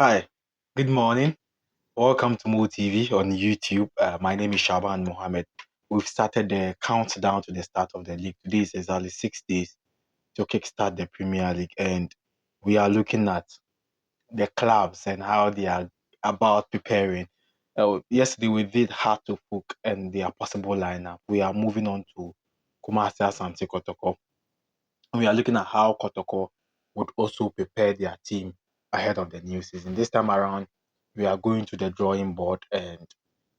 Hi, good morning. Welcome to Mo TV on YouTube. My name is Shaban Mohammed. We've started the countdown to the start of the league. Today is exactly 6 days to kickstart the Premier League, and we are looking at the clubs and how they are about preparing. Yesterday we did Heart to Folk and their possible lineup. We are moving on to Kumasi Asante Kotoko. We are looking at how Kotoko would also prepare their team ahead of the new season. This time around, we are going to the drawing board, and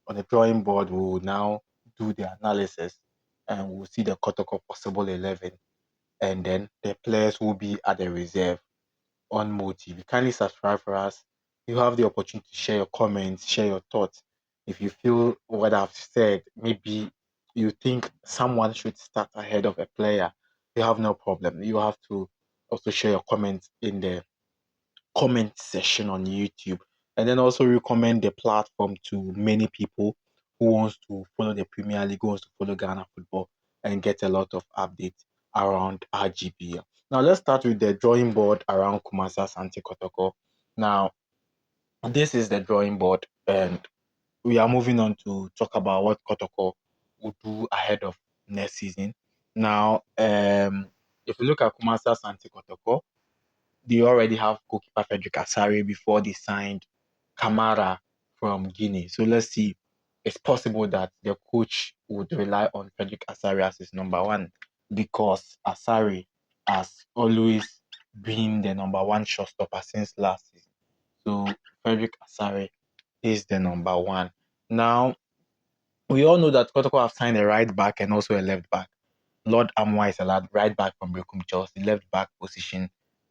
on the drawing board, we will now do the analysis and we'll see the Kotoko possible 11, and then the players will be at the reserve on Motive. Kindly subscribe for us. You have the opportunity to share your comments, share your thoughts. If you feel what I've said, maybe you think someone should start ahead of a player, you have no problem. You have to also share your comments in the comment section on YouTube, and then also recommend the platform to many people who wants to follow the Premier League, who wants to follow Ghana football and get a lot of updates around RGBL. Now let's start with the drawing board around Kumasi Asante Kotoko. Now this is the drawing board, and we are moving on to talk about what Kotoko will do ahead of next season. Now, if you look at Kumasi Asante Kotoko, they already have goalkeeper Frederick Asare before they signed Kamara from Guinea. So let's see. It's possible that the coach would rely on Frederick Asare as his number one because Asare has always been the number one shotstopper since last season. So Frederick Asare is the number one. Now, we all know that Kotoko have signed a right back and also a left back. Lord Amwa is a right back from Bekum Chelsea, left back position.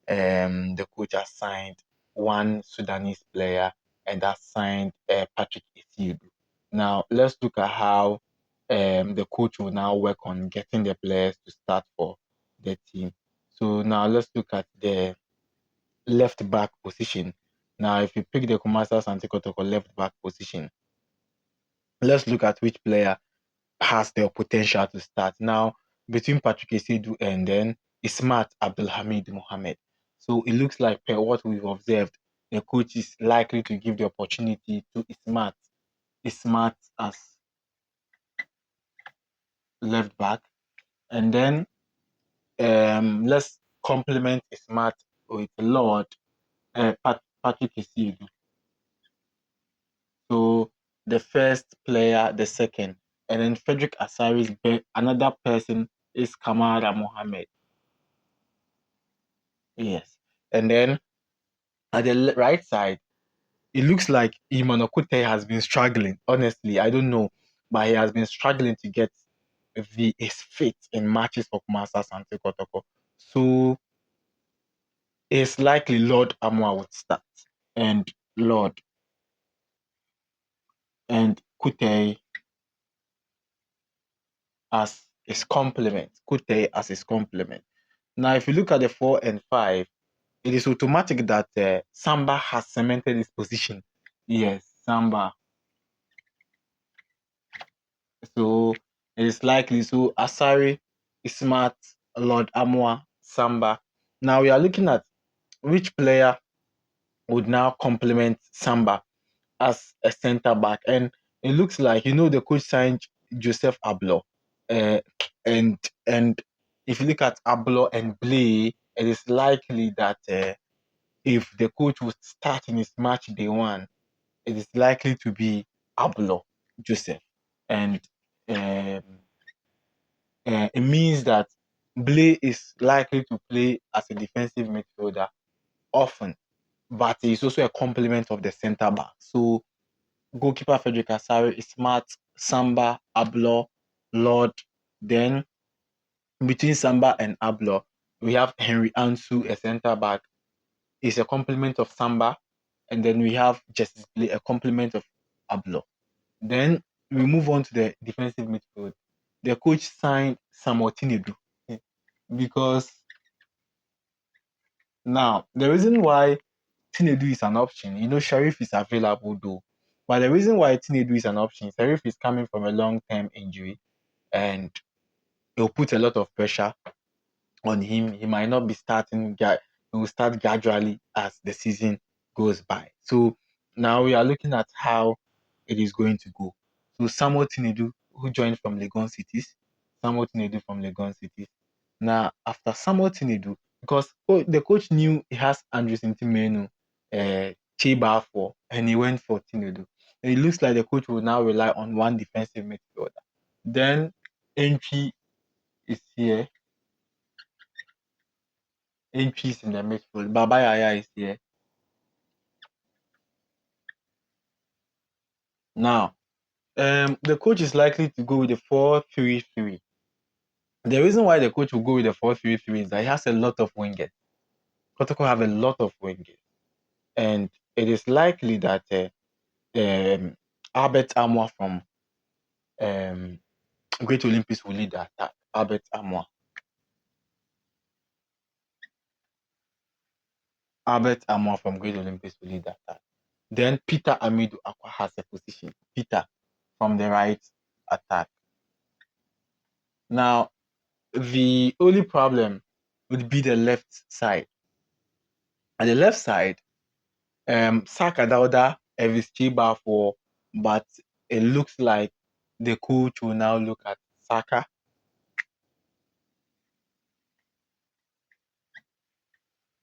The coach has signed one Sudanese player and has signed Patrick Isiudu. Now, let's look at how the coach will now work on getting the players to start for the team. So now let's look at the left back position. Now, if you pick the Kumasi Asante Kotoko left back position, let's look at which player has the potential to start. Now, between Patrick Esidu and then Ismat Abdulhamid Mohamed. So it looks like, per what we've observed, the coach is likely to give the opportunity to Ismat as left back. And then let's complement Ismat with Lord Patrick Esidu. So the first player, the second, and then Frederick Asari's another person is Kamara Mohammed. Yes. And then at the right side, it looks like Iman Okute has been struggling. Honestly, I don't know, but he has been struggling to get his fit in matches for Kumasi Asante Kotoko. So it's likely Lord Amwa would start, and Lord and Kute as his complement. Kute as his complement. Now, if you look at the 4 and 5, it is automatic that Samba has cemented his position. Yes, Samba. So it's likely. So Asari, Ismat, Lord Amwa, Samba. Now we are looking at which player would now complement Samba as a centre back, and it looks like the coach signed Joseph Ablo, uh, and if you look at Ablo and Blay, it is likely that if the coach would start in his match day one, it is likely to be Ablo Joseph, and um, it means that Blay is likely to play as a defensive midfielder often, but he's also a complement of the centre back. So goalkeeper Frederick Asare is Smart, Samba, Ablo, Lord. Then between Samba and Ablo, we have Henry Ansu, a centre back. Is a complement of Samba, and then we have Justice Blay, a complement of Ablo. Then we move on to the defensive midfield. The coach signed Samuel Tinedu because now the reason why Tinedu is an option, Sharif is available though, but the reason why Tinedu is an option, Sharif is coming from a long-term injury, and it will put a lot of pressure on him. He might not be starting. He will start gradually as the season goes by. So now we are looking at how it is going to go. So Samuel Tinedu, who joined from Legon Cities, Samuel Tinedu from Legon Cities. Now after Samuel Tinedu, because the coach knew he has Andrew Sintimenu, Chiba for, and he went for Tinedu. It looks like the coach will now rely on one defensive midfielder. Then entry is here. Entries in the midfield. Baba Yaya is here. Now, the coach is likely to go with the 4-3-3. The reason why the coach will go with the 4-3-3 is that he has a lot of wingers. Kotoko have a lot of wingers. And it is likely that Albert Amwa from Great Olympics will lead the attack. Albert Amwa. Albert Amwa from Great Olympics will lead the attack. Then Peter Amidu Aqua has a position. Peter from the right attack. Now, the only problem would be the left side. On the left side, Saka Dauda, Elvis Chiba for, but it looks like the coach will now look at Saka.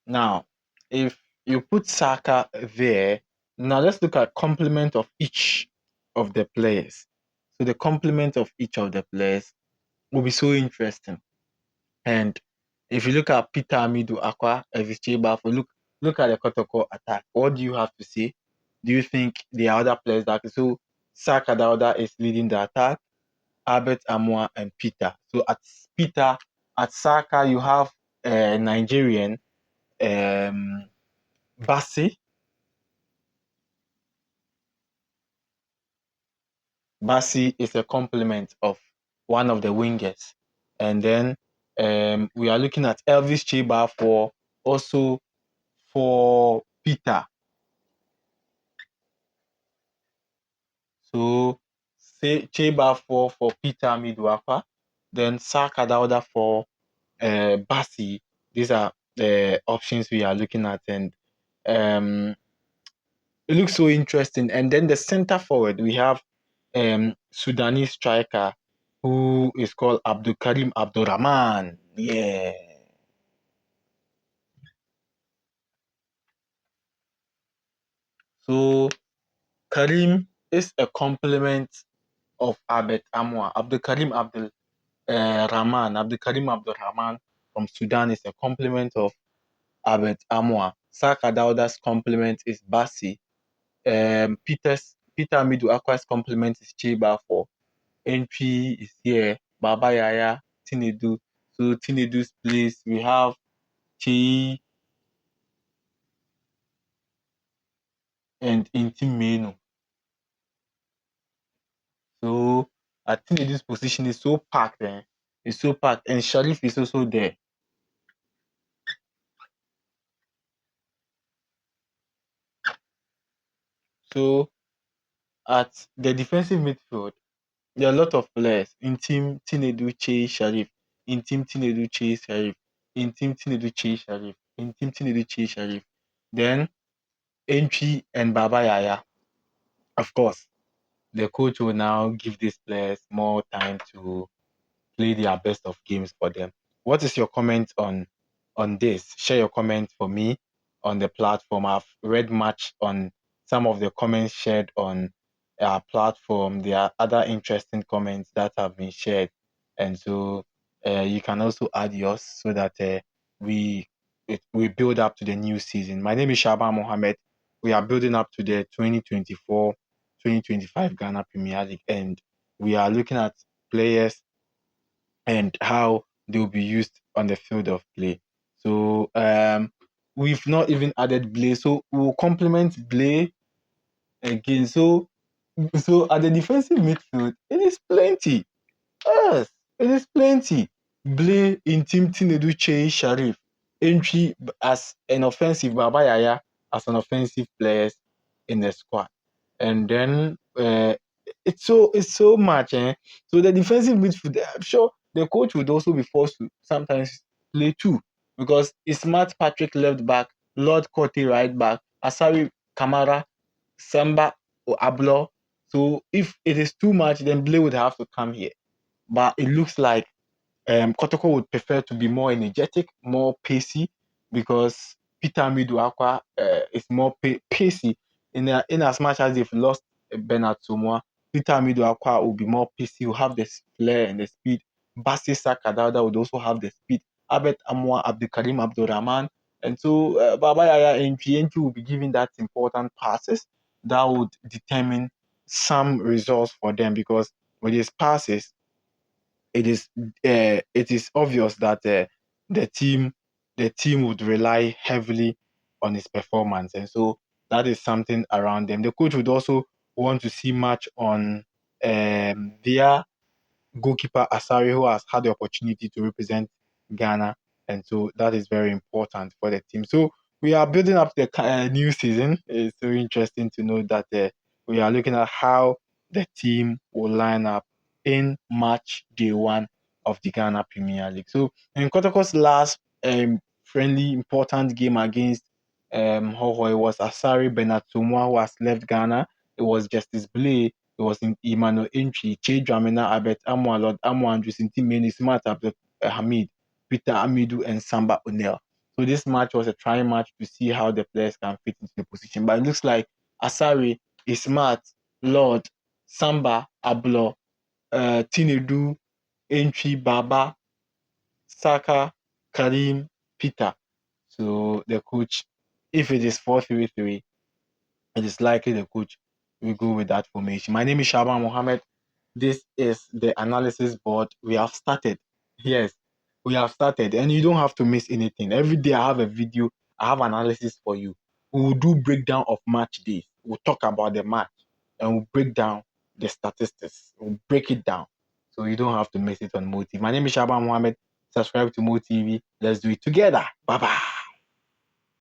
Now, if you put Saka there, now let's look at complement of each of the players. So the complement of each of the players will be so interesting. And if you look at Peter Amidu Aqua, Elvis Chiba for, look at the Kotoko attack. What do you have to say? Do you think there are other players that so Saka Dauda is leading the attack, Albert Amwa and Peter. So at Saka you have Nigerian Bassi. Bassi is a complement of one of the wingers. And then we are looking at Elvis Chiba for also for Peter. So say Chiba for Peter Midwaka, then Saka Dauda for Bassi. These are the options we are looking at, and it looks so interesting. And then the center forward, we have Sudanese striker who is called Abdul Karim Abdurrahman. Yeah. So Karim is a complement of Abed Amwa. Abdul Karim Abdul Karim Abdul Rahman from Sudan is a complement of Abed Amwa. Saka Dauda's complement is Bassi. Peter Midu Aqua's complement is Chiba for. Entry is here. Baba Yaya, Tinedu. So Tinedu's place we have Chi and Intim Meno. So I think this position is so packed, it's so packed, and Sharif is also there. So at the defensive midfield, there are a lot of players in team Tinedu Che Sharif, in team Tinedu Che Sharif, in team Tinedu Che Sharif, in team Tinedu Che Sharif. Then Entry and Baba Yaya. Of course, the coach will now give these players more time to play their best of games for them. What is your comment on this? Share your comment for me on the platform. I've read much on some of the comments shared on our platform. There are other interesting comments that have been shared, and so you can also add yours so that we build up to the new season. My name is Shaban Mohammed. We are building up to the 2024-2025 Ghana Premier League, and we are looking at players and how they'll be used on the field of play. So we've not even added Blay, so we'll complement Blay again. So at the defensive midfield, it is plenty. Yes, it is plenty. Blay in Team Tinedu Che Sharif. Entry as an offensive, Baba Yaya as an offensive players in the squad. And then it's so much. So the defensive midfield, I'm sure the coach would also be forced to sometimes play two because it's Matt Patrick left back, Lord Cote right back, Asari, Kamara, Samba, or Ablo. So if it is too much, then Blay would have to come here. But it looks like Kotoko would prefer to be more energetic, more pacey, because Peter Miduakwa is more pacey. In as much as they've lost Bernard Sumwa, Peter Miduakwa will be more pacey, will have the flair and the speed. Bassi Sakadada would also have the speed. Abed Amwa, Abdulkarim Abdurrahman. And so Baba Yaya Entry will be giving that important passes that would determine some results for them, because with his passes, it is obvious that the team the team would rely heavily on his performance, and so that is something around them. The coach would also want to see much on their goalkeeper Asari, who has had the opportunity to represent Ghana, and so that is very important for the team. So we are building up the new season. It's so interesting to know that we are looking at how the team will line up in match day one of the Ghana Premier League. So in Kotoko's last friendly important game against Hoho, it was Asari Benatumwa who has left Ghana. It was Justice Blay, it was in Emmanuel Entry, Che Dramina, Abet Amwa, Lord Amwa, Andrew Sintimeni, Smart Abdul Hamid, Peter Amidu, and Samba O'Neill. So this match was a trying match to see how the players can fit into the position. But it looks like Asari, Smart, Lord, Samba, Ablo, Tinedu, Entry, Baba, Saka, Karim, Peter. So the coach, if it is 4-3-3, it is likely the coach will go with that formation. My name is Shaban Mohammed. This is the analysis board. We have started. Yes, we have started, and you don't have to miss anything. Every day I have a video, I have analysis for you. We will do breakdown of match days. We'll talk about the match and we'll break down the statistics. We'll break it down. So you don't have to miss it on MoTV. My name is Shaban Mohammed. Subscribe to MoTV. Let's do it together. Bye bye.